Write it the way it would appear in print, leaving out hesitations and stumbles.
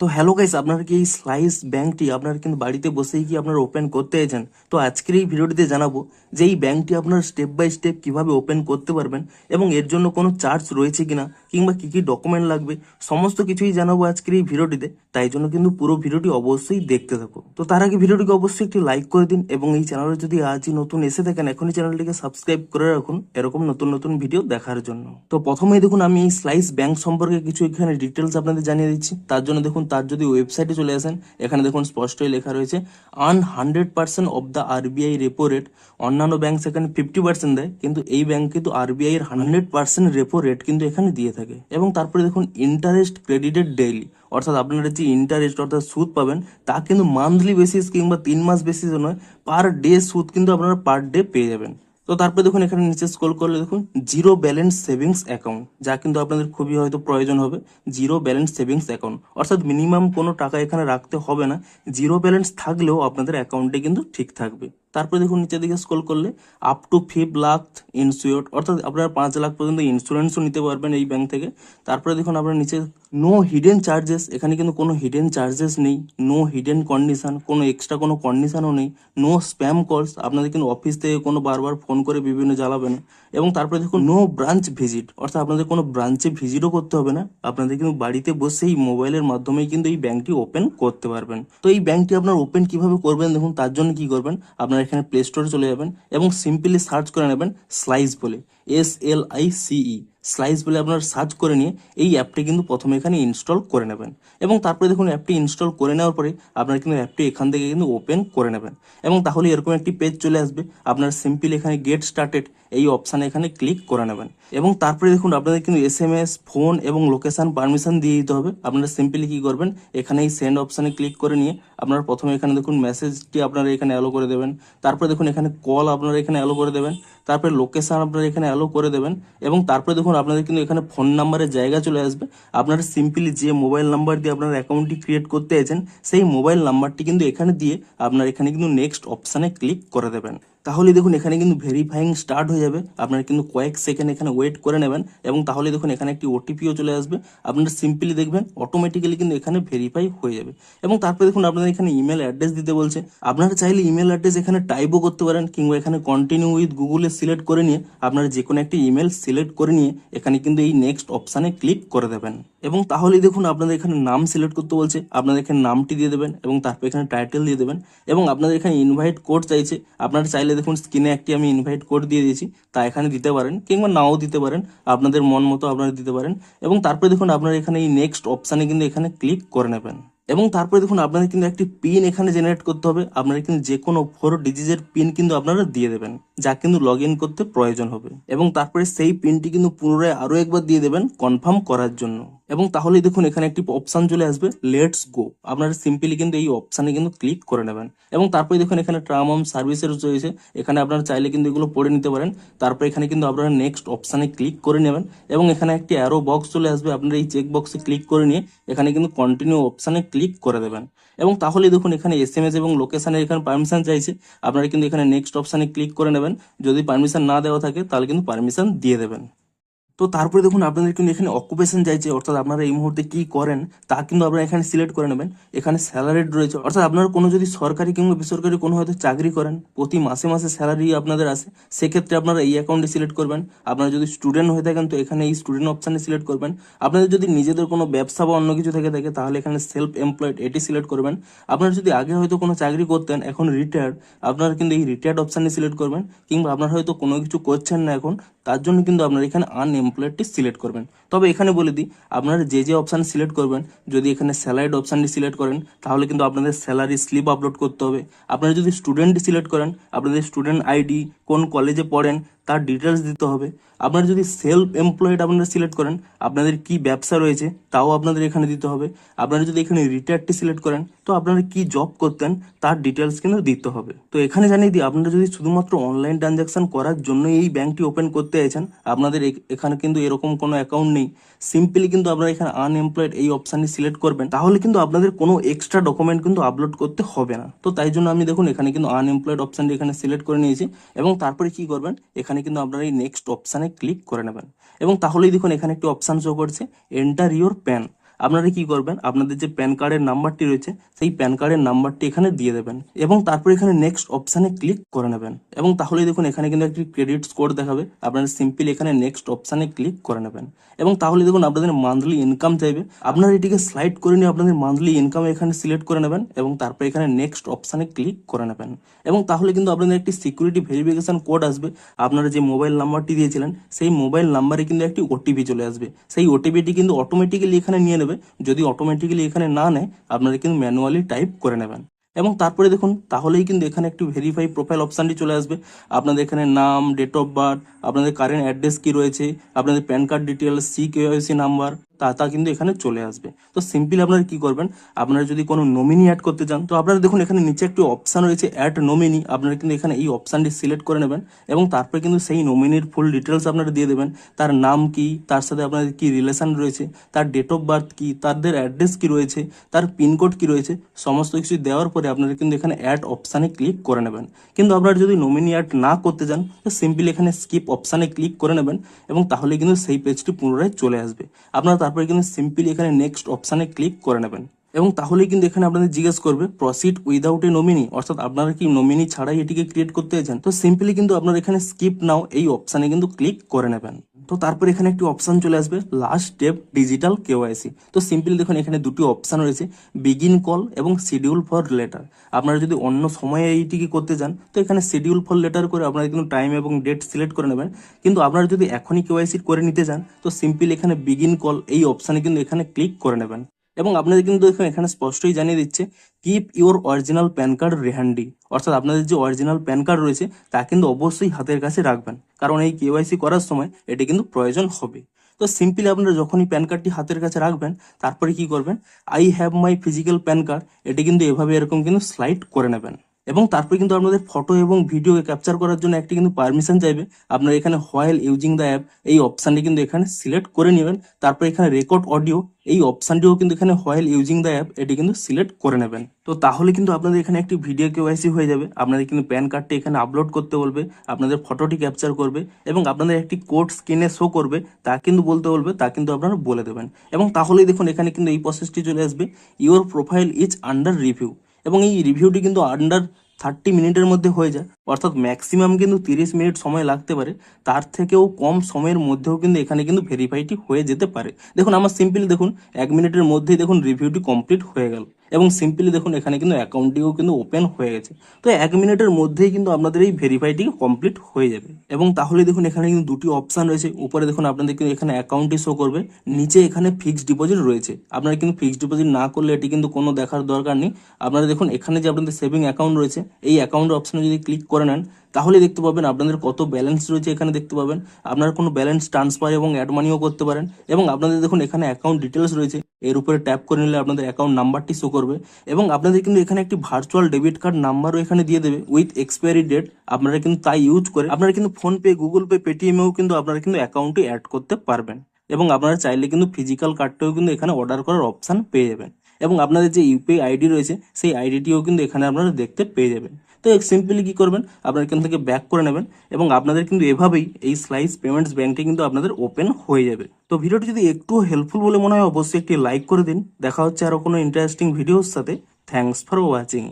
তো hello guys, আপনারা কি এই স্লাইস ব্যাংকটি আপনারা কিন্তু বাড়িতে বসেই কি আপনারা ওপেন করতে চাইছেন? তো আজকের এই ভিডিওটিতে জানাবো যে এই ব্যাংকটি আপনারা স্টেপ বাই স্টেপ কিভাবে ওপেন করতে পারবেন এবং এর জন্য কোনো চার্জ রয়েছে কিনা কিংবা কি কি ডকুমেন্ট লাগবে, সমস্ত কিছুই জানাবো আজকের এই ভিডিওটিতে। তাই জন্য কিন্তু পুরো ভিডিওটি অবশ্যই দেখতে থাকো। তো তার আগে ভিডিওটিকে অবশ্যই একটি লাইক করে দিন এবং এই চ্যানেলে যদি আজই নতুন এসে থাকেন এখনই চ্যানেলটিকে সাবস্ক্রাইব করে রাখুন এরকম নতুন নতুন ভিডিও দেখার জন্য। তো প্রথমেই দেখুন আমি এই স্লাইস ব্যাংক সম্পর্কে কিছু এখানে ডিটেলস আপনাদের জানিয়ে দিচ্ছি। তার জন্য দেখুন, তার যদি ওয়েবসাইটে চলে আসেন এখানে দেখুন স্পষ্টই লেখা রয়েছে earn 100% of the RBI repo rate. অন্যান্য ব্যাংক সেখানে 50% দেয়, কিন্তু এই ব্যাংক কিন্তু আরবিআই এর 100% রেপো রেট কিন্তু এখানে দিয়ে থাকে। এবং তারপরে দেখুন ইন্টারেস্ট ক্রেডিটেড ডেইলি, অর্থাৎ আপনারা যে ইন্টারেস্ট অর্থাৎ সুদ পাবেন তা কিন্তু মান্থলি বেসিস কিংবা 3 মাস বেসিস নয়, পার ডে সুদ কিন্তু আপনারা পার ডে পেয়ে যাবেন। তো তারপরে দেখুন এখানে নিচে স্ক্রল করলে দেখুন জিরো ব্যালেন্স সেভিংস অ্যাকাউন্ট, যা কিন্তু আপনাদের খুবই হয়তো প্রয়োজন হবে। জিরো ব্যালেন্স সেভিংস অ্যাকাউন্ট অর্থাৎ মিনিমাম কোনো টাকা এখানে রাখতে হবে না, জিরো ব্যালেন্স থাকলেও আপনাদের অ্যাকাউন্টে কিন্তু ঠিক থাকবে। তারপরে দেখুন নিচের দিকে স্ক্রল করলে আপ টু 5 লাখ ইন্স্যুর, অর্থাৎ আপনারা 5 লাখ পর্যন্ত ইন্স্যুরেন্সও নিতে পারবেন এই ব্যাংক থেকে। তারপরে দেখুন আপনার নিচে নো হিডেন চার্জেস, এখানে কিন্তু কোনো হিডেন চার্জেস নেই, নো হিডেন কন্ডিশন, কোনো এক্সট্রা কোনো কন্ডিশনও নেই, নো স্প্যাম কলস, আপনাদের কিন্তু অফিস থেকে কোনো বারবার ফোন করে বিভিন্ন জ্বালাবে না। এবং তারপরে দেখুন নো ব্রাঞ্চ ভিজিট, অর্থাৎ আপনাদের কোনো ব্রাঞ্চে ভিজিটও করতে হবে না, আপনাদের কিন্তু বাড়িতে বসেই মোবাইলের মাধ্যমেই কিন্তু এই ব্যাংকটি ওপেন করতে পারবেন। তো এই ব্যাংকটি আপনার ওপেন কিভাবে করবেন দেখুন, তার জন্য কি করবেন, আপনারা এখানে প্লে স্টোরে চলে যাবেন এবং সিম্পলি সার্চ করে নেবেন স্লাইস বলে, SLICE, স্লাইস বলে আপনারা সার্চ করে নিয়ে এই অ্যাপটি কিন্তু প্রথমে এখানে ইনস্টল করে নেবেন। এবং তারপরে দেখুন অ্যাপটি ইনস্টল করে নেওয়ার পরে আপনারা কিন্তু অ্যাপটি এখান থেকে কিন্তু ওপেন করে নেবেন। এবং তাহলে এরকম একটি পেজ চলে আসবে, আপনারা সিম্পলি এখানে গেট স্টার্টেড এই অপশানে এখানে ক্লিক করে নেবেন। এবং তারপরে দেখুন আপনাদের কিন্তু SMS, ফোন এবং লোকেশন পারমিশন দিয়ে দিতে হবে। আপনারা সিম্পলি কি করবেন, এখানে এই সেন্ড অপশানে ক্লিক করে নিয়ে আপনারা প্রথমে এখানে দেখুন মেসেজটি আপনারা এখানে অ্যালো করে দেবেন। তারপরে দেখুন এখানে কল আপনারা এখানে অ্যালো করে দেবেন। তারপরে লোকেশন আপনারা এখানে অ্যালো করে দেবেন। এবং তারপরে দেখুন আপনাদের কিন্তু এখানে ফোন নাম্বারের জায়গা চলে আসবে। আপনারা সিম্পলি যে মোবাইল নাম্বার দিয়ে আপনার অ্যাকাউন্টটি ক্রিয়েট করতে চাইছেন সেই মোবাইল নাম্বারটি কিন্তু এখানে দিয়ে আপনার এখানে কিন্তু নেক্সট অপশানে ক্লিক করে দেবেন। তাহলে দেখুন এখানে কিন্তু ভেরিফাইং স্টার্ট হয়ে যাবে, আপনারা কিন্তু কয়েক সেকেন্ড এখানে ওয়েট করে নেবেন। এবং তাহলে দেখুন এখানে একটি ওটিপিও চলে আসবে, আপনারা সিম্পলি দেখবেন অটোমেটিক্যালি কিন্তু এখানে ভেরিফাই হয়ে যাবে। এবং তারপরে দেখুন আপনাদের এখানে ইমেল অ্যাড্রেস দিতে বলছে, আপনারা চাইলে ইমেল অ্যাড্রেস এখানে টাইপও করতে পারেন কিংবা এখানে কন্টিনিউ উইথ গুগলে সিলেক্ট করে নিয়ে আপনারা যে কোনো একটি ইমেল সিলেক্ট করে নিয়ে এখানে কিন্তু এই নেক্সট অপশানে ক্লিক করে দেবেন। এবং তাহলেই দেখুন আপনাদের এখানে নাম সিলেক্ট করতে বলছে, আপনাদের এখানে নামটি দিয়ে দেবেন এবং তারপর এখানে টাইটেল দিয়ে দেবেন। এবং আপনাদের এখানে ইনভাইট কোড চাইছে, আপনারা চাইলে দেখুন স্ক্রিনে একটি আমি ইনভাইট কোড দিয়ে দিয়েছি, তা এখানে দিতে পারেন কিংবা নাও দিতে পারেন, আপনাদের মন মতো আপনারা দিতে পারেন। এবং তারপরে দেখুন আপনারা এখানে এই নেক্সট অপশানে কিন্তু এখানে ক্লিক করে নেবেন। এবং তারপরে দেখুন আপনাদের কিন্তু একটি পিন এখানে জেনারেট করতে হবে, আপনারা কিন্তু যে কোনো 4 ডিজিটের পিন কিন্তু আপনারা দিয়ে দেবেন, যা কিন্তু লগ ইন করতে প্রয়োজন হবে। এবং তারপরে সেই পিনটি কিন্তু পুনরায় আরো একবার দিয়ে দেবেন কনফার্ম করার জন্য। এবং তাহলেই দেখুন এখানে একটি অপশন চলে আসবে লেটস গো, আপনারা সিম্পলি কিন্তু এই অপশানে কিন্তু ক্লিক করে নেবেন। এবং তারপরে দেখুন এখানে টার্ম অফ সার্ভিসের রয়েছে, এখানে আপনারা চাইলে কিন্তু এগুলো পড়ে নিতে পারেন। তারপর এখানে কিন্তু আপনারা নেক্সট অপশানে ক্লিক করে নেবেন এবং এখানে একটি অ্যারো বক্স চলে আসবে, আপনারা এই চেক বক্সে ক্লিক করে নিয়ে এখানে কিন্তু কন্টিনিউ অপশানে ক্লিক করে দেবেন। এবং তাহলে দেখুন এখানে SMS এবং লোকেশনের এখানে পারমিশন চাইছে, আপনারা কিন্তু এখানে নেক্সট অপশানে ক্লিক করে নেবেন। যদি পারমিশন না দেওয়া থাকে তাহলে কিন্তু পারমিশন দিয়ে দেবেন। তো তারপরে দেখুন আপনাদের কিন্তু এখানে অকুপেশন চাইছে, অর্থাৎ আপনারা এই মুহূর্তে কি করেন তা কিন্তু আপনারা এখানে সিলেক্ট করে নেবেন। এখানে স্যালারিড রয়েছে, অর্থাৎ আপনারা কোনো যদি সরকারি কিংবা বেসরকারি কোনো হয়তো চাকরি করেন, প্রতি মাসে মাসে স্যালারি আপনাদের আসে, সেক্ষেত্রে আপনারা এই অ্যাকাউন্টে সিলেক্ট করবেন। আপনারা যদি স্টুডেন্ট হয়ে থাকেন তো এখানে এই স্টুডেন্ট অপশানে সিলেক্ট করবেন। আপনাদের যদি নিজেদের কোনো ব্যবসা বা অন্য কিছু থেকে থাকে তাহলে এখানে সেলফ এমপ্লয়েড এটি সিলেক্ট করবেন। আপনারা যদি আগে হয়তো কোনো চাকরি করতেন এখন রিটায়ার্ড, আপনারা কিন্তু এই রিটায়ার্ড অপশানে সিলেক্ট করবেন। কিংবা আপনারা হয়তো কোনো কিছু করছেন না এখন, তার জন্য কিন্তু আপনারা এখানে আনএমপ্লয়েডটি সিলেক্ট করবেন। তবে এখানে বলে দিই, আপনারা যে যে অপশান সিলেক্ট করবেন, যদি এখানে স্যালারিড অপশানটি সিলেক্ট করেন তাহলে কিন্তু আপনাদের স্যালারি স্লিপ আপলোড করতে হবে। আপনারা যদি স্টুডেন্টটি সিলেক্ট করেন, আপনাদের স্টুডেন্ট আইডি, কোন কলেজে পড়েন তার ডিটেলস দিতে হবে। আপনারা যদি সেলফ এমপ্লয়েড আপনারা সিলেক্ট করেন, আপনাদের কি ব্যবসা রয়েছে তাও আপনাদের এখানে দিতে হবে। আপনারা যদি এখানে রিটায়ারটি সিলেক্ট করেন তো আপনারা কি জব করতেন তার ডিটেলস কিন্তু দিতে হবে। তো এখানে জানিয়ে দিই, আপনারা যদি শুধুমাত্র অনলাইন ট্রানজাকশন করার জন্য এই ব্যাংকটি ওপেন করতে চাইছেন, আপনাদের এখানে কিন্তু এরকম কোনো অ্যাকাউন্ট নেই, সিম্পলি কিন্তু আপনারা এখানে আনএমপ্লয়েড এই অপশানটি সিলেক্ট করবেন, তাহলে কিন্তু আপনাদের কোনো এক্সট্রা ডকুমেন্ট কিন্তু আপলোড করতে হবে না। তো তাই জন্য আমি দেখুন এখানে কিন্তু আনএমপ্লয়েড অপশানটি এখানে সিলেক্ট করে নিয়েছি। এবং তারপরে কি করবেন, এখানে কিন্তু আপনারা এই নেক্সট অপশানে ক্লিক করে নেবেন। এবং তাহলেই দেখুন এখানে একটি অপশান শো করছে এন্টার ইওর প্যান, আপনারা কি করবেন, আপনাদের যে প্যান কার্ডের নাম্বারটি রয়েছে সেই প্যান কার্ডের নাম্বারটি এখানে দিয়ে দেবেন এবং তারপর এখানে নেক্সট অপশানে ক্লিক করে নেবেন। এবং তাহলেই দেখুন এখানে কিন্তু একটি ক্রেডিট স্কোর দেখাবে, আপনারা সিম্পলি এখানে নেক্সট অপশানে ক্লিক করে নেবেন এবং তাহলে দেখুন আপনাদের মান্থলি ইনকাম চাইবে, আপনারা এটিকে স্লাইড করে নিয়ে আপনাদের মান্থলি ইনকাম এখানে সিলেক্ট করে নেবেন এবং তারপর এখানে নেক্সট অপশানে ক্লিক করে নেবেন এবং তাহলে কিন্তু আপনাদের একটি সিকিউরিটি ভেরিফিকেশন কোড আসবে, আপনারা যে মোবাইল নাম্বারটি দিয়েছিলেন সেই মোবাইল নাম্বারে কিন্তু একটি ওটিপি চলে আসবে, সেই ওটিপিটি কিন্তু অটোমেটিক্যালি এখানে নিয়ে নেবে, যদি অটোমেটিক্যালি এখানে না নেয় আপনারা কিন্তু ম্যানুয়ালি টাইপ করে নেবেন এবং তারপরে দেখুন তাহলেই কিন্তু এখানে একটি ভেরিফাই প্রোফাইল অপশানটি চলে আসবে, আপনাদের এখানে নাম, ডেট অফ বার্থ, আপনাদের কারেন্ট অ্যাড্রেস কি রয়েছে, আপনাদের pan card details, CKYC number তা কিন্তু এখানে চলে আসবে। তো সিম্পলি আপনারা কি করবেন, আপনারা যদি কোনো নমিনি অ্যাড করতে চান তো আপনারা দেখুন এখানে নিচে একটি অপশান রয়েছে অ্যাড নমিনি, আপনারা কিন্তু এখানে এই অপশানটি সিলেক্ট করে নেবেন এবং তারপরে কিন্তু সেই নমিনির ফুল ডিটেলস আপনারা দিয়ে দেবেন, তার নাম কি, তার সাথে আপনাদের কি রিলেশন রয়েছে, তার ডেট অফ বার্থ কি, তাদের অ্যাড্রেস কি রয়েছে, তার পিনকোড কি রয়েছে, সমস্ত কিছু দেওয়ার পরে আপনারা কিন্তু এখানে অ্যাড অপশানে ক্লিক করে নেবেন। কিন্তু আপনারা যদি নমিনি অ্যাড না করতে চান তো সিম্পলি এখানে স্কিপ অপশানে ক্লিক করে নেবেন এবং তাহলে কিন্তু সেই পেজটি পুনরায় চলে আসবে, আপনারা তারপরে কিন্তু সিম্পলি এখানে নেক্সট অপশানে ক্লিক করে নেবেন এবং তাহলে কিন্তু এখানে আপনাদের জিজ্ঞেস করবে প্রসিড উইদাউট এ নমিনি, অর্থাৎ আপনারা কি নমিনি ছাড়াই এটিকে ক্রিয়েট করতে চান, তো সিম্পলি কিন্তু আপনারা এখানে স্কিপ নাও এই অপশানে কিন্তু ক্লিক করে নেবেন। তো তারপর এখানে একটি অপশান চলে আসবে লাস্ট স্টেপ ডিজিটাল কেওয়াইসি, তো সিম্পলি দেখুন এখানে দুটি অপশান রয়েছে বিগিন কল এবং শিডিউল ফর লেটার, আপনারা যদি অন্য সময়ে এইটিকে করতে চান তো এখানে শিডিউল ফর লেটার করে আপনারা কিন্তু টাইম এবং ডেট সিলেক্ট করে নেবেন, কিন্তু আপনারা যদি এখনই কেওয়াইসি করে নিতে চান তো সিম্পলি এখানে বিগিন কল এই অপশানে কিন্তু এখানে ক্লিক করে নেবেন এবং আপনাদের কিন্তু দেখুন এখানে স্পষ্টই জানিয়ে দিচ্ছে keep your original PAN card রেহান্ডি, অর্থাৎ আপনাদের যে অরিজিনাল প্যান কার্ড রয়েছে তা কিন্তু অবশ্যই হাতের কাছে রাখবেন, কারণ এই কেওয়াইসি করার সময় এটি কিন্তু প্রয়োজন হবে। তো সিম্পলি আপনারা যখনই প্যান কার্ডটি হাতের কাছে রাখবেন তারপরে কি করবেন, I have my physical pan card এটি কিন্তু এভাবে এরকম কিন্তু স্লাইড করে নেবেন এবং তারপরে কিন্তু আপনাদের ফটো এবং ভিডিও ক্যাপচার করার জন্য একটি কিন্তু পারমিশন চাইবে, আপনারা এখানে হোয়াইল ইউজিং দ্য অ্যাপ এই অপশানটি কিন্তু এখানে সিলেক্ট করে নেবেন, তারপর এখানে রেকর্ড অডিও এই অপশানটিও কিন্তু এখানে হোয়াইল ইউজিং দ্য অ্যাপ এটি কিন্তু সিলেক্ট করে নেবেন। তো তাহলে কিন্তু আপনাদের এখানে একটি ভিডিও কেওয়াইসি হয়ে যাবে, আপনাদের কিন্তু প্যান কার্ডটি এখানে আপলোড করতে বলবে, আপনাদের ফটোটি ক্যাপচার করবে এবং আপনাদের একটি কোড স্ক্রিনে শো করবে তা কিন্তু বলতে বলবে, তা কিন্তু আপনারা বলে দেবেন এবং তাহলেই দেখুন এখানে কিন্তু এই প্রসেসটি চলে আসবে, your profile is under review এবং এই রিভিউটি কিন্তু আন্ডার 30 মিনিটের মধ্যে হয়ে যায়, অর্থাৎ ম্যাক্সিমাম কিন্তু 30 মিনিট সময় লাগতে পারে, তার থেকেও কম সময়ের মধ্যেও কিন্তু এখানে কিন্তু ভেরিফাইটি হয়ে যেতে পারে। দেখুন আমার সিম্পলি দেখুন 1 মিনিটের মধ্যেই দেখুন রিভিউটি কমপ্লিট হয়ে গেল এবং সিম্পলি দেখুন এখানে কিন্তু অ্যাকাউন্টটিও কিন্তু ওপেন হয়ে গেছে। তো 1 মিনিটের মধ্যেই কিন্তু আপনাদের এই ভেরিফাইটি কমপ্লিট হয়ে যাবে এবং তাহলে দেখুন এখানে কিন্তু দুটি অপশান রয়েছে, উপরে দেখুন আপনাদের কিন্তু এখানে অ্যাকাউন্টটি শো করবে, নিচে এখানে ফিক্সড ডিপোজিট রয়েছে, আপনারা কিন্তু ফিক্সড ডিপোজিট না করলে এটি কিন্তু কোনো দেখার দরকার নেই, আপনারা দেখুন এখানে যে আপনাদের সেভিং অ্যাকাউন্ট রয়েছে এই অ্যাকাউন্ট অপশানে যদি ক্লিক করে নেন তাহলে দেখতে পাবেন আপনাদের কত ব্যালেন্স রয়েছে, এখানে দেখতে পাবেন আপনারা কোনো ব্যালেন্স ট্রান্সফার এবং অ্যাড মানিও করতে পারেন এবং আপনাদের দেখুন এখানে অ্যাকাউন্ট ডিটেলস রয়েছে, এর উপরে ট্যাপ করে নিলে আপনাদের অ্যাকাউন্ট নাম্বারটি শো করবে এবং আপনাদের কিন্তু এখানে একটি ভার্চুয়াল ডেবিট কার্ড নাম্বারও এখানে দিয়ে দেবে উইথ এক্সপায়ারি ডেট, আপনারা কিন্তু তাই ইউজ করে আপনারা কিন্তু ফোনপে, গুগল পে, পেটিএমেও কিন্তু আপনারা কিন্তু অ্যাকাউন্টে অ্যাড করতে পারবেন এবং আপনারা চাইলে কিন্তু ফিজিক্যাল কার্ডটাও কিন্তু এখানে অর্ডার করার অপশান পেয়ে যাবেন এবং আপনাদের যে ইউপিআই আইডি রয়েছে সেই আইডিটিও কিন্তু এখানে আপনারা দেখতে পেয়ে যাবেন। তো সিম্পলি কি করবেন, আপনারা এখান থেকে ব্যাক করে নেবেন এবং আপনাদের কিন্তু এভাবেই এই স্লাইস পেমেন্টস ব্যাংকটি কিন্তু আপনাদের ওপেন হয়ে যাবে। তো ভিডিওটি যদি একটু হেল্পফুল বলে মনে হয় অবশ্যই একটি লাইক করে দিন, দেখা হচ্ছে আরো কোনো ইন্টারেস্টিং ভিডিওর সাথে। Thanks for watching.